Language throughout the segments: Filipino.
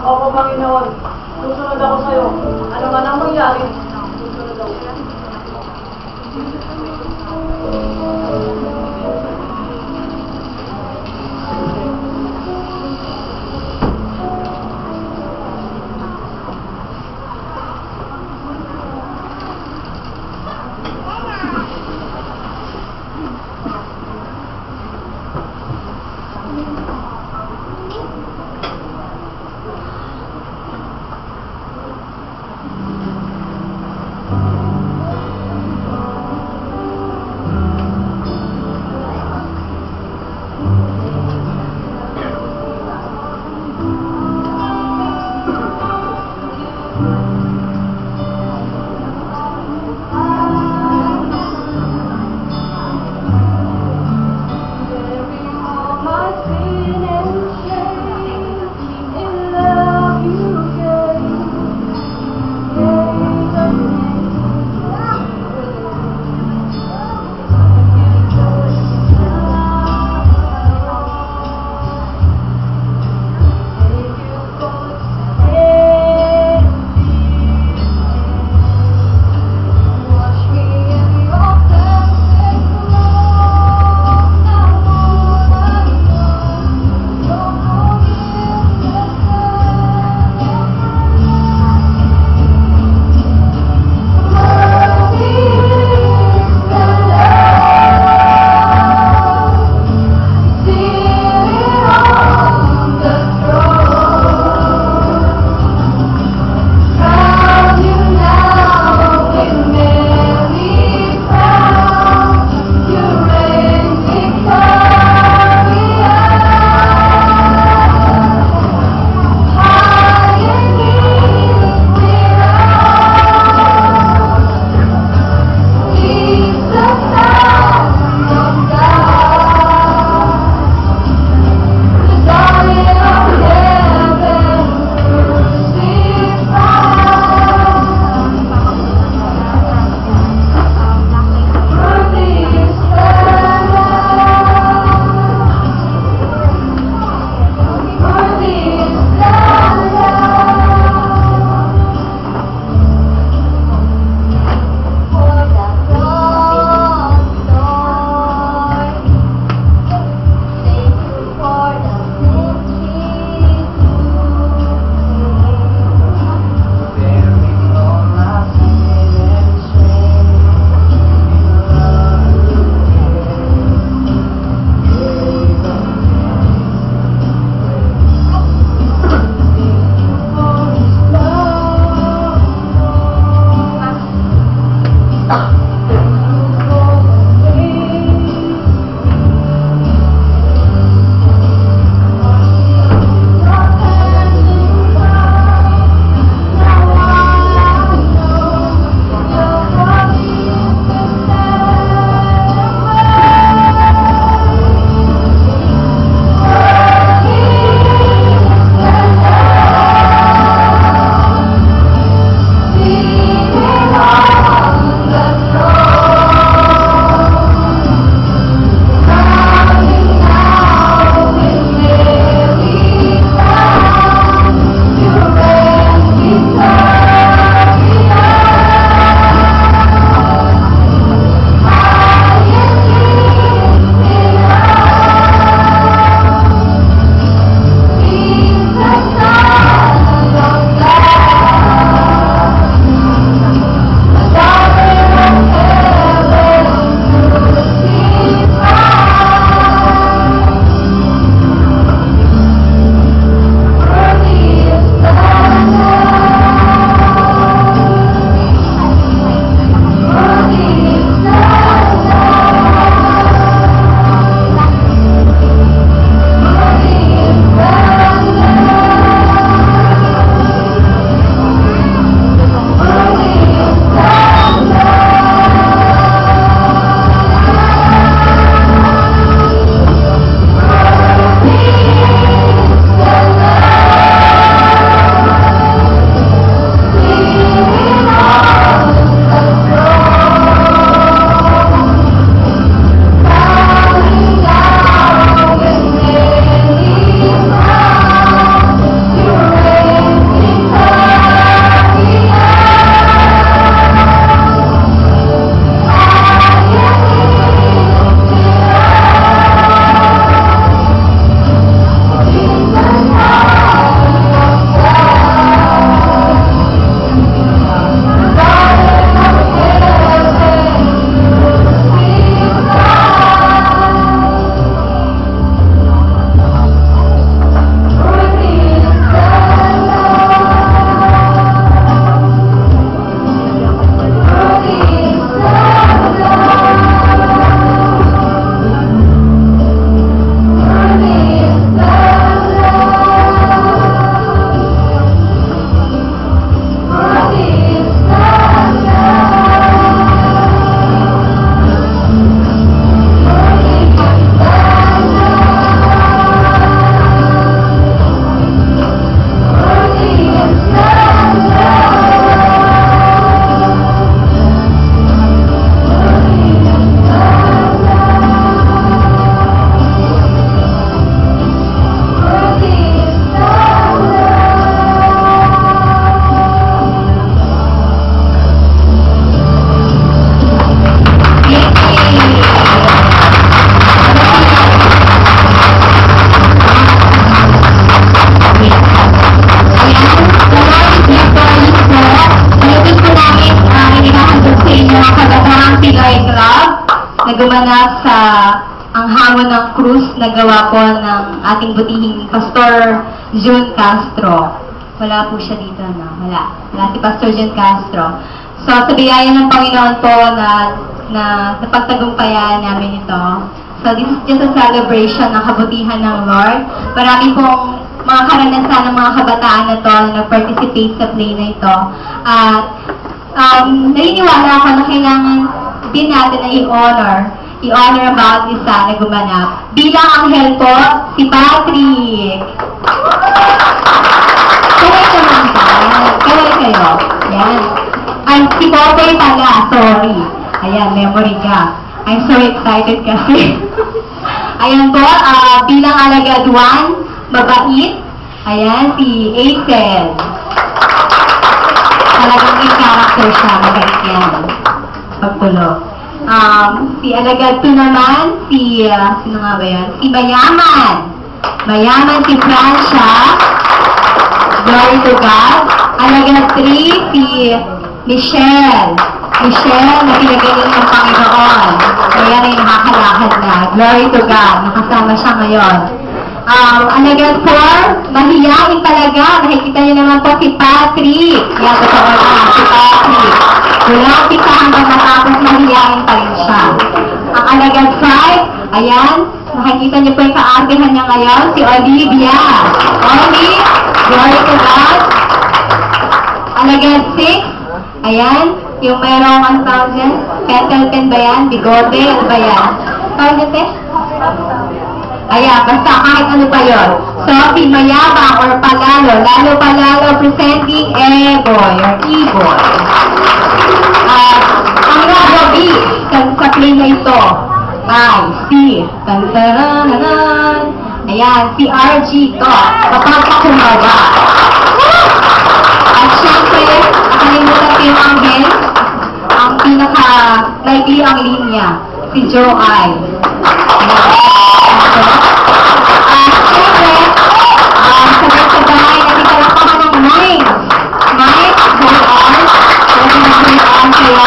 Opo, Panginoon. Susunod ako sa'yo. Ano man ang mangyari, susunod ako. hamon ng krus na gawa po ng ating butihing Pastor June Castro. Wala po siya dito, no? Wala si Pastor June Castro. So, sa biyaya ng Panginoon po na napagtagumpayan namin ito. So, this is just a celebration ng kabutihan ng Lord. Marami pong mga karanasan ng mga kabataan na to na nag-participate sa play na ito. At naniniwala ako na kailangan din natin na i-honor ang bawat isa na gumanap. Bilang anghel po, si Patrick. Kaway naman ka. Kaway kayo. Yan. Ay, si Boboy pala. Sorry. Ayan, memory ka. I'm so excited kasi. Ayan po, bilang alagad 1, mabait. Ayan, si Aisel. Talagang may character siya, mabait yan. Pagtulog. Si alagad 2 naman, sino nga ba yan? Si Mayaman. Mayaman si Francia. Glory to God. Alagad 3, si Michelle. Michelle, na pinagaling ng Panginoon. Kaya rin nakakalakad na. Glory to God. Nakasama siya ngayon. Alagad 4, mahiyain talaga. Nakikita niyo naman po si Patrick. Yan, totoo na. Si Patrick. Wala umpisa hanggang matapos mahiyain pa rin siya. Ang alagad 5, ayan. Nakikita niyo po yung kaartihan niya ngayon, si Olivia. Olivia, glory to God. Alagad 6, ayan. Yung mayroong ang tawag dyan, petal pen ba yan? Bigote? Ano ba yan? Tawag dyan, ayan, basta kahit ano pa yun. So, si Mayabang or Palalo, lalo presenting E-Boy or E-Boy. Ang Rabobi sa play na ito ay si Tantaranan. Ayan, si RG to. Kapag kakumbaga. At syempre, nakalimutan ko yung anghel. Ang pinaka-likely ang linya, si Joey. Siyempre, sabay-sabay, nagkikalapahan ng Mike. Mike, hold on. Pwede na hold on kayo.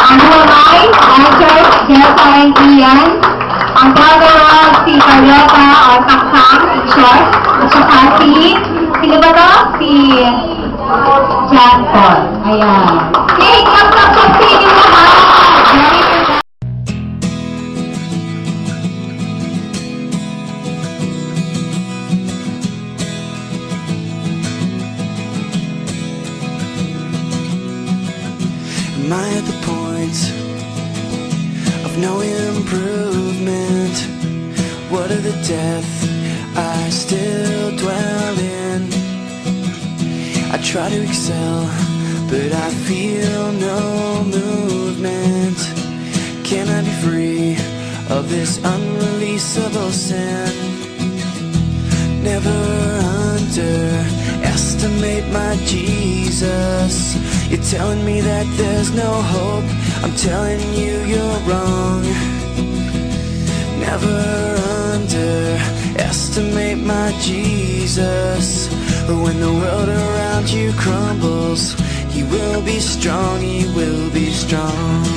Ang Huamay, Answer, Jelsa and Ian. Ang brother of si Carlota or Kangsang, in short. At saka sino ba to? Si John Paul. Ayan. Okay, clap po sa inyo lahat. Am I at the point of no improvement? What of the death I still dwell in? I try to excel, but I feel no movement. Can I be free of this unreleasable sin? Never underestimate my Jesus. You're telling me that there's no hope. I'm telling you you're wrong. Never underestimate my Jesus. When the world around you crumbles, He will be strong, He will be strong.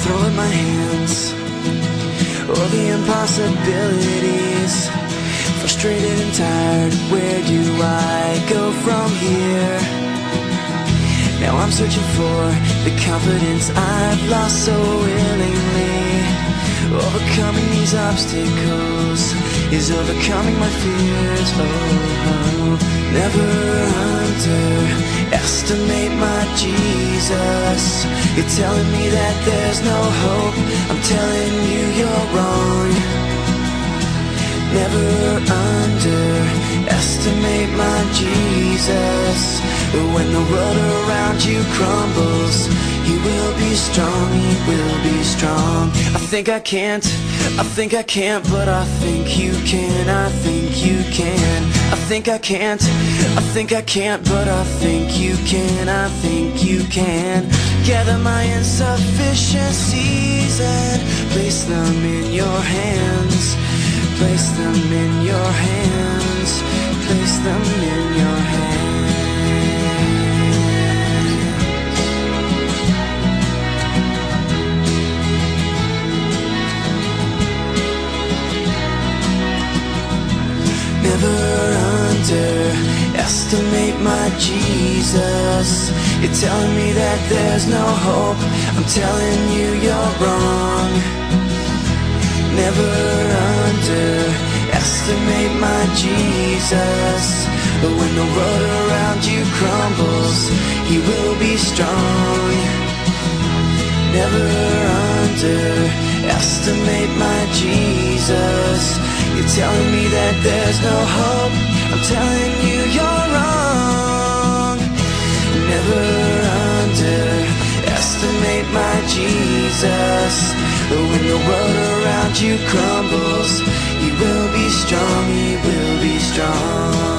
Throw in my hands all the impossibilities. Frustrated and tired, where do I go from here? Now I'm searching for the confidence I've lost so willingly. Overcoming these obstacles is overcoming my fears. Oh, never underestimate my Jesus. You're telling me that there's no hope. I'm telling you you're wrong. Never underestimate my Jesus. When the world around you crumbles, He will be strong, He will be strong. I think I can't, but I think you can, I think you can. I think I can't, but I think you can, I think you can. Gather my insufficiencies and place them in your hands. Place them in your hands. Place them in your hands. Never underestimate my Jesus. You're telling me that there's no hope. I'm telling you you're wrong. Never underestimate my Jesus. But when the world around you crumbles, He will be strong. Never underestimate my Jesus. You're telling me that there's no hope. I'm telling you you're wrong. Never underestimate my Jesus. But when the world around you crumbles, He will be strong, He will be strong.